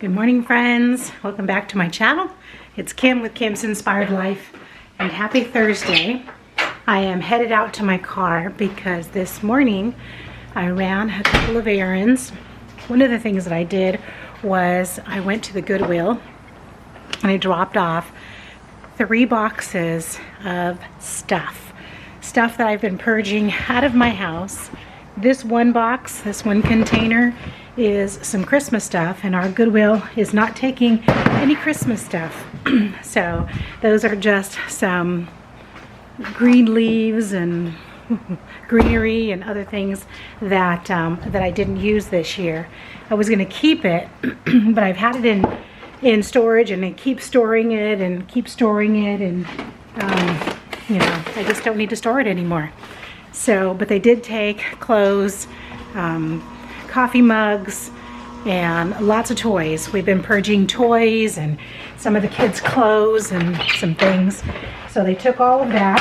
Good morning, friends. Welcome back to my channel. It's Kim with Kim's Inspired Life, and happy Thursday. I am headed out to my car because this morning I ran a couple of errands. One of the things that I did was I went to the Goodwill and I dropped off 3 boxes of stuff that I've been purging out of my house. This one box, this one container, is some Christmas stuff, and our Goodwill is not taking any Christmas stuff. So those are just some green leaves and greenery and other things that that I didn't use this year. I was going to keep it, but I've had it in storage, and I keep storing it and you know, I just don't need to store it anymore. So, but they did take clothes, coffee mugs, and lots of toys. We've been purging toys and some of the kids' clothes and some things. So they took all of that.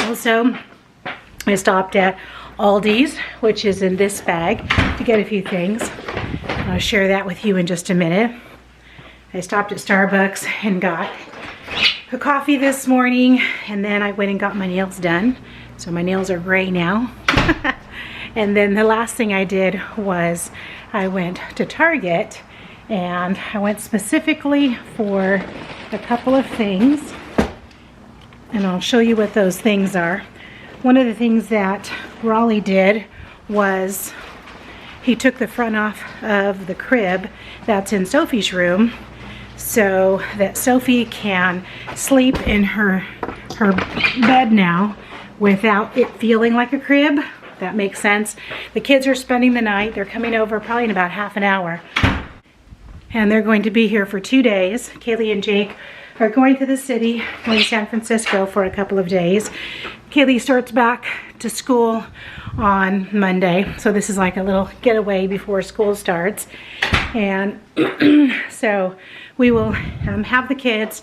Also, I stopped at Aldi's, which is in this bag, to get a few things. I'll share that with you in just a minute. I stopped at Starbucks and got a coffee this morning, and then I went and got my nails done. So my nails are gray now. And then the last thing I did was I went to Target, and I went specifically for a couple of things, and I'll show you what those things are. One of the things that Raleigh did was he took the front off of the crib that's in Sophie's room so that Sophie can sleep in her bed now without it feeling like a crib. That makes sense. The kids are spending the night. They're coming over probably in about half an hour. And they're going to be here for 2 days. Kaylee and Jake are going to the city, going to San Francisco for a couple of days. Kaylee starts back to school on Monday. So this is like a little getaway before school starts. And so we will have the kids.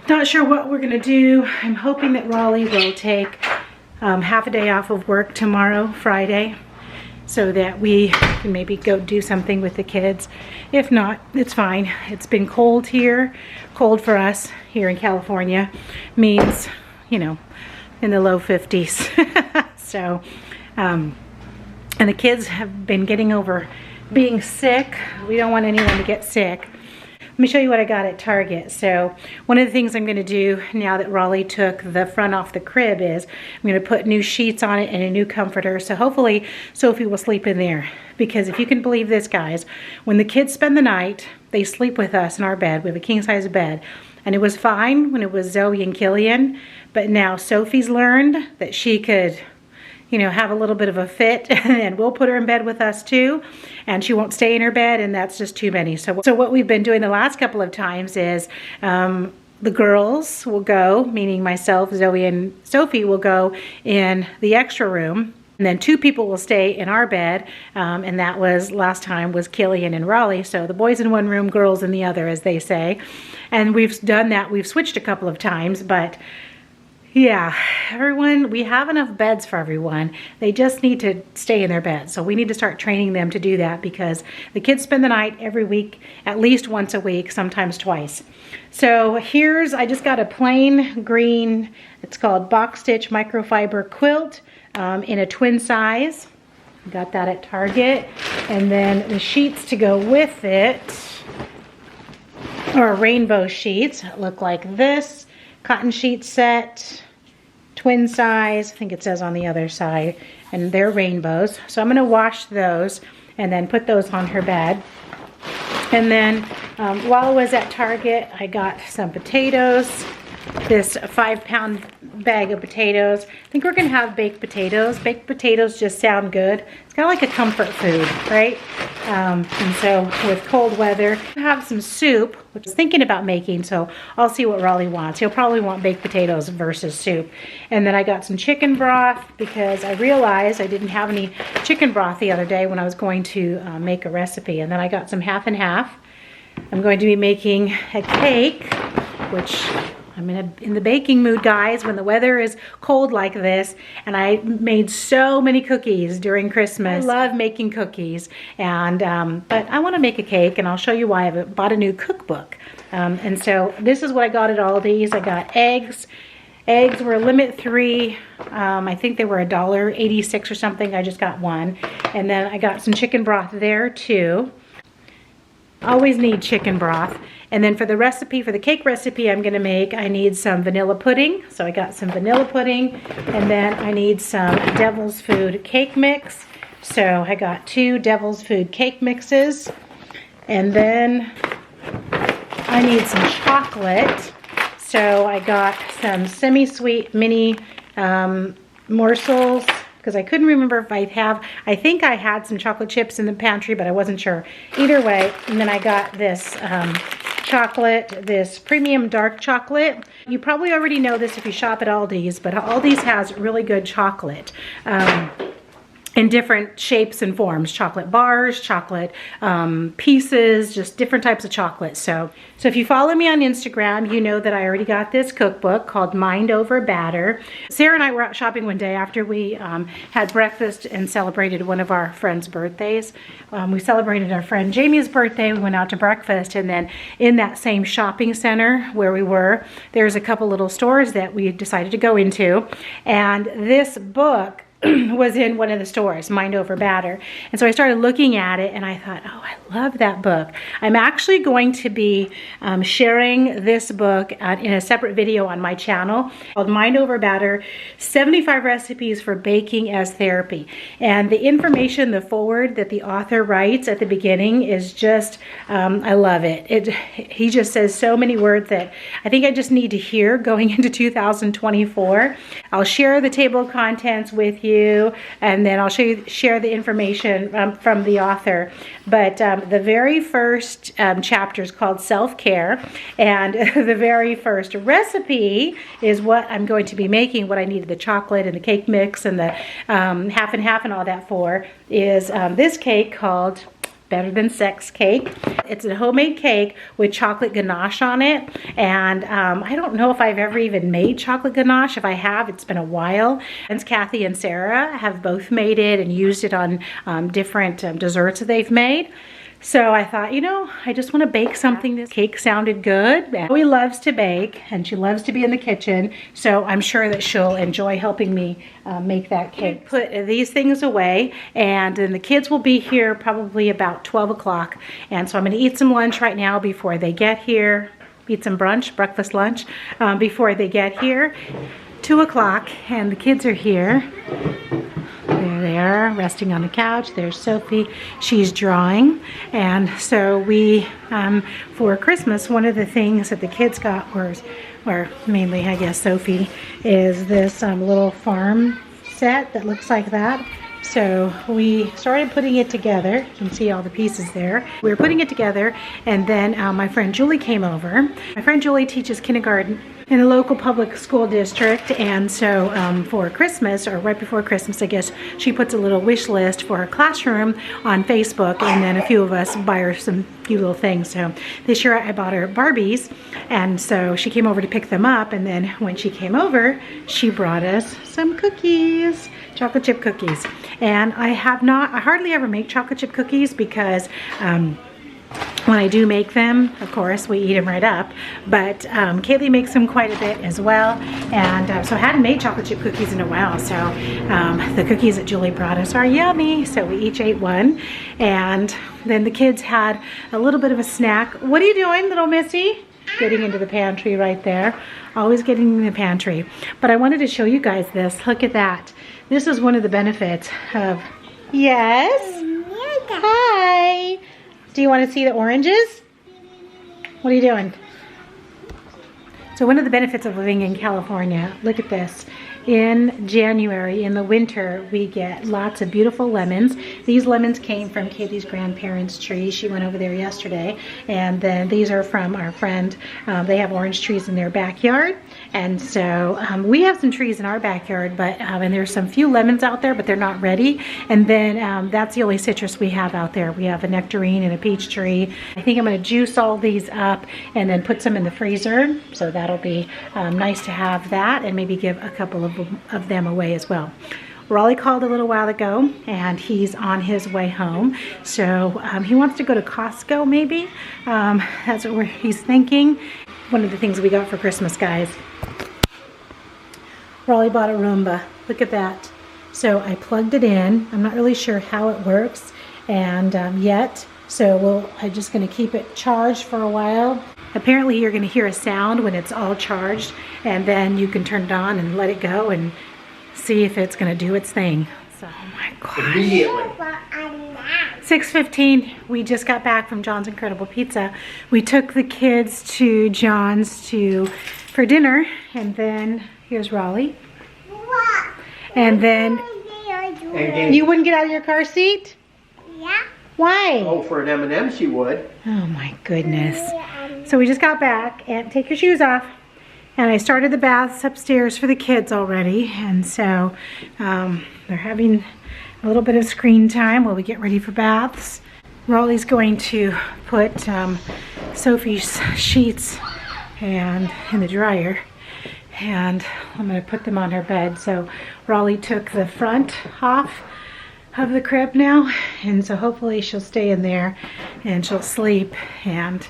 Not sure what we're going to do. I'm hoping that Raleigh will take half a day off of work tomorrow, Friday, so that we can maybe go do something with the kids. If not, it's fine. It's been cold here. Cold for us here in California means, you know, in the low 50s. So, and the kids have been getting over being sick. We don't want anyone to get sick. Let me show you what I got at Target. So one of the things I'm going to do now that Raleigh took the front off the crib is I'm going to put new sheets on it and a new comforter. So hopefully Sophie will sleep in there. Because if you can believe this, guys, when the kids spend the night, they sleep with us in our bed. We have a king-size bed. And it was fine when it was Zoe and Killian. But now Sophie's learned that she could, you know, have a little bit of a fit, and we'll put her in bed with us too, and she won't stay in her bed, and that's just too many. So what we've been doing the last couple of times is the girls will go, meaning myself, Zoe, and Sophie will go in the extra room, and then 2 people will stay in our bed, and that was, last time was Killian and Raleigh, so the boys in one room, girls in the other, as they say. And we've done that, we've switched a couple of times, but yeah, everyone, we have enough beds for everyone. They just need to stay in their beds. So we need to start training them to do that, because the kids spend the night every week, at least once a week, sometimes twice. So I just got a plain green, it's called box stitch microfiber quilt in a twin size. Got that at Target. And then the sheets to go with it are rainbow sheets. Look like this. Cotton sheet set, twin size, I think it says on the other side, and they're rainbows. So I'm going to wash those and then put those on her bed. And then while I was at Target, I got some potatoes, this 5-pound bag of potatoes. I think we're going to have baked potatoes. Baked potatoes just sound good. It's kind of like a comfort food, right? And so with cold weather, I have some soup, which I was thinking about making, so I'll see what Raleigh wants. He'll probably want baked potatoes versus soup. And then I got some chicken broth because I realized I didn't have any chicken broth the other day when I was going to make a recipe. And then I got some half and half. I'm going to be making a cake, which I'm in the baking mood, guys, when the weather is cold like this. And I made so many cookies during Christmas. I love making cookies. And but I want to make a cake, and I'll show you why. I bought a new cookbook. And so this is what I got at Aldi's. I got eggs. Eggs were limit 3. I think they were $1.86 or something. I just got one. And then I got some chicken broth there too. Always need chicken broth. And then for the recipe, for the cake recipe I'm gonna make, I need some vanilla pudding. So I got some vanilla pudding, and then I need some Devil's Food cake mix. So I got 2 Devil's Food cake mixes. And then I need some chocolate. So I got some semi-sweet mini morsels, because I couldn't remember if I think I had some chocolate chips in the pantry, but I wasn't sure. Either way, and then I got this chocolate, this premium dark chocolate. You probably already know this if you shop at Aldi's, but Aldi's has really good chocolate. In different shapes and forms, chocolate bars, chocolate pieces, just different types of chocolate. So if you follow me on Instagram, you know that I already got this cookbook called Mind Over Batter. Sarah and I were out shopping one day after we had breakfast and celebrated one of our friends' birthdays. We celebrated our friend Jamie's birthday. We went out to breakfast, and then in that same shopping center where we were, there's a couple little stores that we decided to go into, and this book was in one of the stores, Mind Over Batter. And so I started looking at it, and I thought, oh, I love that book. I'm actually going to be sharing this book in a separate video on my channel called Mind Over Batter, 75 Recipes for Baking as Therapy. And the information, the foreword that the author writes at the beginning is just, I love it. He just says so many words that I think I just need to hear going into 2024. I'll share the table of contents with you, and then I'll share the information from the author. But the very first chapter is called Self-Care, and the very first recipe is what I'm going to be making. What I needed the chocolate and the cake mix and the half and half and all that for is this cake called Better Than Sex cake. It's a homemade cake with chocolate ganache on it, and I don't know if I've ever even made chocolate ganache. If I have, it's been a while. And Kathy and Sarah have both made it and used it on different desserts that they've made. So I thought, you know, I just want to bake something. This cake sounded good. Chloe loves to bake, and she loves to be in the kitchen, so I'm sure that she'll enjoy helping me make that cake. Put these things away, and then the kids will be here probably about 12 o'clock. And so I'm going to eat some lunch right now before they get here. Eat some brunch, breakfast, lunch, before they get here. 2 o'clock, and the kids are here. There they are, resting on the couch. There's Sophie. She's drawing. And so we, for Christmas, one of the things that the kids got was, or mainly, I guess, Sophie, is this little farm set that looks like that. So we started putting it together. You can see all the pieces there. We were putting it together, and then my friend Julie came over. My friend Julie teaches kindergarten in a local public school district, and so for Christmas, or right before Christmas, I guess, she puts a little wish list for her classroom on Facebook, and then a few of us buy her some few little things. So this year I bought her Barbies, and so she came over to pick them up, and then when she came over, she brought us some cookies, chocolate chip cookies. And I hardly ever make chocolate chip cookies because when I do make them, of course, we eat them right up. But Kaylee makes them quite a bit as well. And so I hadn't made chocolate chip cookies in a while. So the cookies that Julie brought us are yummy. So we each ate one. And then the kids had a little bit of a snack. What are you doing, little Missy? Getting into the pantry right there. Always getting in the pantry. But I wanted to show you guys this. Look at that. This is one of the benefits of... Yes? Hi. Do you want to see the oranges? What are you doing? So one of the benefits of living in California, look at this. In January, in the winter, we get lots of beautiful lemons. These lemons came from Katie's grandparents' tree. She went over there yesterday. And then these are from our friend. They have orange trees in their backyard. And so we have some trees in our backyard, but and there's some few lemons out there, but they're not ready. And then that's the only citrus we have out there. We have a nectarine and a peach tree. I think I'm going to juice all these up and then put some in the freezer. So that'll be nice to have that, and maybe give a couple of them away as well. Raleigh called a little while ago, and he's on his way home. So he wants to go to Costco, maybe. That's what he's thinking. One of the things we got for Christmas, guys. Raleigh bought a Roomba. Look at that. So I plugged it in. I'm not really sure how it works and yet. So I'm just going to keep it charged for a while. Apparently you're going to hear a sound when it's all charged, and then you can turn it on and let it go and see if it's going to do its thing. So, oh my gosh. Immediately. 6:15. We just got back from John's Incredible Pizza. We took the kids to John's for dinner, and then here's Raleigh. And then you wouldn't get out of your car seat? Yeah. Why? Oh, for an M&M she would. Oh my goodness. So we just got back, and take your shoes off. And I started the baths upstairs for the kids already, and so they're having a little bit of screen time while we get ready for baths. Raleigh's going to put Sophie's sheets in the dryer, and I'm going to put them on her bed. So Raleigh took the front off of the crib now, and so hopefully she'll stay in there and she'll sleep. And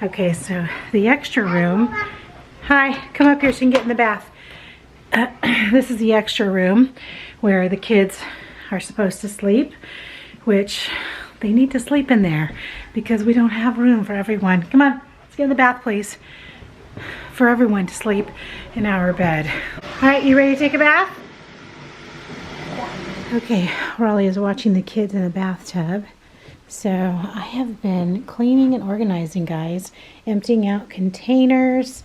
okay, so the extra room. Hi, come up here so you can get in the bath. This is the extra room where the kids are supposed to sleep, which they need to sleep in there because we don't have room for everyone. Come on, let's get in the bath, please. For everyone to sleep in our bed. All right, you ready to take a bath? Okay, Raleigh is watching the kids in the bathtub. So I have been cleaning and organizing, guys, emptying out containers.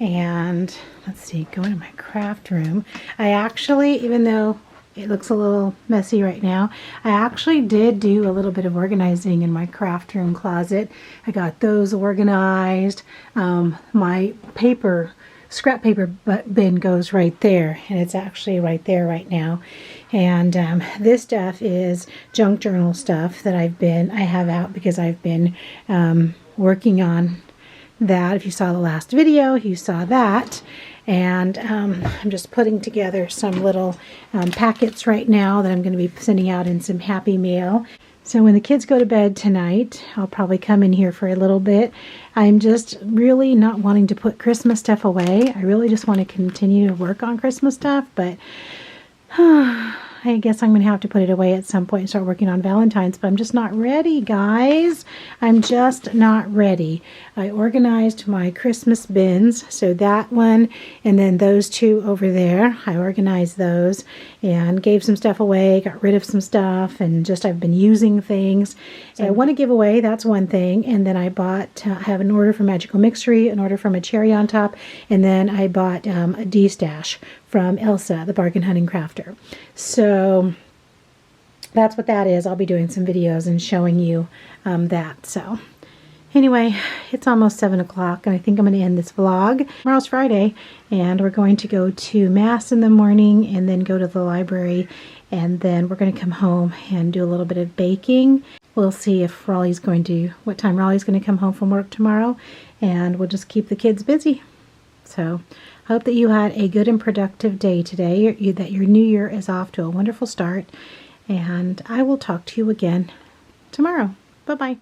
And let's see, go into my craft room. I actually, even though it looks a little messy right now, I actually did do a little bit of organizing in my craft room closet. I got those organized. My scrap paper bin goes right there, and it's actually right there right now. And this stuff is junk journal stuff that I have out because I've been working on that. If you saw the last video, you saw that. And I'm just putting together some little packets right now that I'm going to be sending out in some Happy Mail. So when the kids go to bed tonight, I'll probably come in here for a little bit. I'm just really not wanting to put Christmas stuff away. I really just want to continue to work on Christmas stuff, but I guess I'm going to have to put it away at some point and start working on Valentine's, but I'm just not ready, guys. I'm just not ready. I organized my Christmas bins, so that one and then those two over there. I organized those and gave some stuff away, got rid of some stuff, and just I've been using things. So I want to give away, that's one thing. And then I bought, I have an order from Magical Mixery, an order from a Cherry on Top, and then I bought a D-Stash from Elsa, the Bargain Hunting Crafter. So that's what that is. I'll be doing some videos and showing you that. So anyway, it's almost 7 o'clock, and I think I'm going to end this vlog. Tomorrow's Friday, and we're going to go to Mass in the morning and then go to the library, and then we're going to come home and do a little bit of baking. We'll see if what time Raleigh's going to come home from work tomorrow, and we'll just keep the kids busy. So I hope that you had a good and productive day today, that your new year is off to a wonderful start, and I will talk to you again tomorrow. Bye-bye.